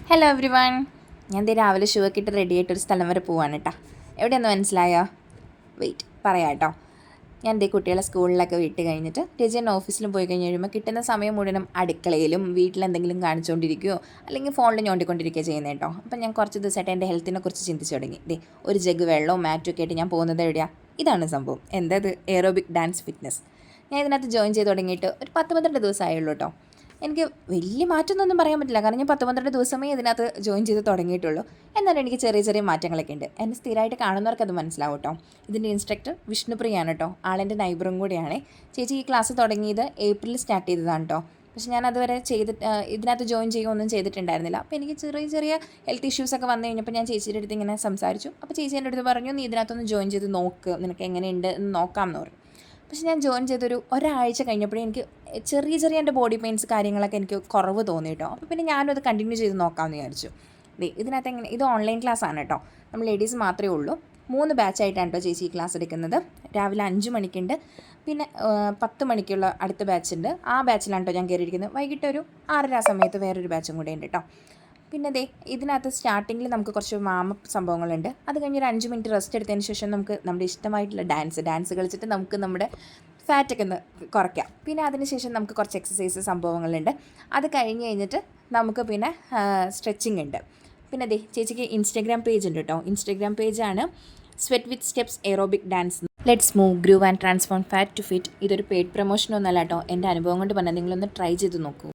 Hello every one. ഞാൻ രാവിലെ shoe ഒക്കെ ഇട്ട് റെഡി ആയിട്ട് ഒരു സ്ഥലം വരെ പോവാണ് കേട്ടോ. എവിടെയൊന്ന് മനസ്സിലായോ? വെയിറ്റ് പറയാം കേട്ടോ. ഞാൻ കുട്ടികളെ സ്കൂളിലൊക്കെ വിട്ട് കഴിഞ്ഞിട്ട് രജൻ ഓഫീസിലും പോയി കഴിഞ്ഞ് കഴിയുമ്പോൾ കിട്ടുന്ന സമയം മുഴുവനും അടുക്കളയിലും വീട്ടിലെന്തെങ്കിലും കാണിച്ചുകൊണ്ടിരിക്കുകയോ അല്ലെങ്കിൽ ഫോണിൽ ഞോണ്ടിക്കൊണ്ടിരിക്കുകയോ ചെയ്യുന്നത് കേട്ടോ. അപ്പം ഞാൻ കുറച്ച് ദിവസമായിട്ട് എൻ്റെ ഹെൽത്തിനെ കുറിച്ച് ചിന്തിച്ച് തുടങ്ങി. ഒരു ജഗ് വെള്ളവും മാറ്റും ഒക്കെ ആയിട്ട് ഞാൻ പോകുന്നത് എവിടെയാണ്? ഇതാണ് സംഭവം. എന്തത്? Aerobic dance fitness. ഞാൻ ഇതിനകത്ത് ജോയിൻ ചെയ്ത് തുടങ്ങിയിട്ട് ഒരു 10-12 ദിവസമായുള്ളൂ കേട്ടോ. എനിക്ക് വലിയ മാറ്റമൊന്നും പറയാൻ പറ്റില്ല, കാരണം ഞാൻ 10-12 ദിവസമേ ഇതിനകത്ത് ജോയിൻ ചെയ്ത് തുടങ്ങിയിട്ടുള്ളൂ. എന്നാലും എനിക്ക് ചെറിയ ചെറിയ മാറ്റങ്ങളൊക്കെ ഉണ്ട്. എന്നെ സ്ഥിരമായിട്ട് കാണുന്നവർക്ക് അത് മനസ്സിലാവും കേട്ടോ. ഇതിൻ്റെ ഇൻസ്ട്രക്ടർ വിഷ്ണുപ്രിയാണ് കേട്ടോ. ആളെൻ്റെ നൈബറും കൂടിയാണ്. ചേച്ചി ഈ ക്ലാസ് തുടങ്ങിയത് ഏപ്രിലിൽ സ്റ്റാർട്ട് ചെയ്തതാണ് കേട്ടോ. പക്ഷെ ഞാൻ അതുവരെ ഇതിനകത്ത് ജോയിൻ ചെയ്യുകയൊന്നും ചെയ്തിട്ടുണ്ടായിരുന്നില്ല. അപ്പോൾ എനിക്ക് ചെറിയ ചെറിയ ഹെൽത്ത് ഇഷ്യൂസൊക്കെ വന്നു കഴിഞ്ഞപ്പോൾ ഞാൻ ചേച്ചിയുടെ അടുത്ത് ഇങ്ങനെ സംസാരിച്ചു. അപ്പോൾ ചേച്ചി എൻ്റെ അടുത്ത് പറഞ്ഞു, നീ ഇതിനകത്തൊന്ന് ജോയിൻ ചെയ്ത് നോക്ക്, നിനക്ക് എങ്ങനെയുണ്ട് എന്ന് നോക്കാമെന്ന് പറഞ്ഞു. പക്ഷെ ഞാൻ ജോയിൻ ചെയ്തൊരു ഒരാഴ്ച കഴിഞ്ഞപ്പോഴേ എനിക്ക് ചെറിയ എൻ്റെ ബോഡി പെയിൻസ് കാര്യങ്ങളൊക്കെ എനിക്ക് കുറവ് തോന്നി കേട്ടോ. അപ്പോൾ പിന്നെ ഞാനും അത് കണ്ടിന്യൂ ചെയ്ത് നോക്കാമെന്ന് വിചാരിച്ചു. ഇതിനകത്ത് ഇത് ഓൺലൈൻ ക്ലാസ് ആണ് കേട്ടോ. നമ്മൾ ലേഡീസ് മാത്രമേ ഉള്ളൂ. 3 ബാച്ചായിട്ടാണ് കേട്ടോ ചേച്ചി ഈ ക്ലാസ് എടുക്കുന്നത്. രാവിലെ 5 മണിക്കുണ്ട്, പിന്നെ 10 മണിക്കുള്ള അടുത്ത ബാച്ചുണ്ട്. ആ ബാച്ചിലാണ് കേട്ടോ ഞാൻ കയറിയിരിക്കുന്നത്. വൈകിട്ട് ഒരു 6:30 സമയത്ത് വേറൊരു ബാച്ചും കൂടെ ഉണ്ട് കേട്ടോ. പിന്നെ ഇതിനകത്ത് സ്റ്റാർട്ടിങ്ങിൽ നമുക്ക് കുറച്ച് വാമപ്പ് സംഭവങ്ങളുണ്ട്. അത് കഴിഞ്ഞ് ഒരു 5 മിനിറ്റ് റെസ്റ്റ് എടുത്തതിന് ശേഷം നമുക്ക് നമ്മുടെ ഇഷ്ടമായിട്ടുള്ള ഡാൻസ് കളിച്ചിട്ട് നമുക്ക് നമ്മുടെ ഫാറ്റൊക്കെ ഒന്ന് കുറയ്ക്കാം. പിന്നെ അതിന് നമുക്ക് കുറച്ച് എക്സസൈസ് സംഭവങ്ങളുണ്ട്. അത് കഴിഞ്ഞ് കഴിഞ്ഞിട്ട് നമുക്ക് പിന്നെ സ്ട്രെച്ചിങ് ഉണ്ട്. പിന്നെ ചേച്ചിക്ക് ഇൻസ്റ്റാഗ്രാം പേജ് ഉണ്ട് കേട്ടോ. ഇൻസ്റ്റാഗ്രാം പേജാണ് sweat with steps aerobic dance. Let's move, groove and transform fat to fit. ഇതൊരു പെയ്ഡ് പ്രൊമോഷനൊന്നുമല്ല കേട്ടോ. എൻ്റെ അനുഭവം കൊണ്ട് പറഞ്ഞാൽ നിങ്ങളൊന്ന് ട്രൈ ചെയ്ത് നോക്കൂ.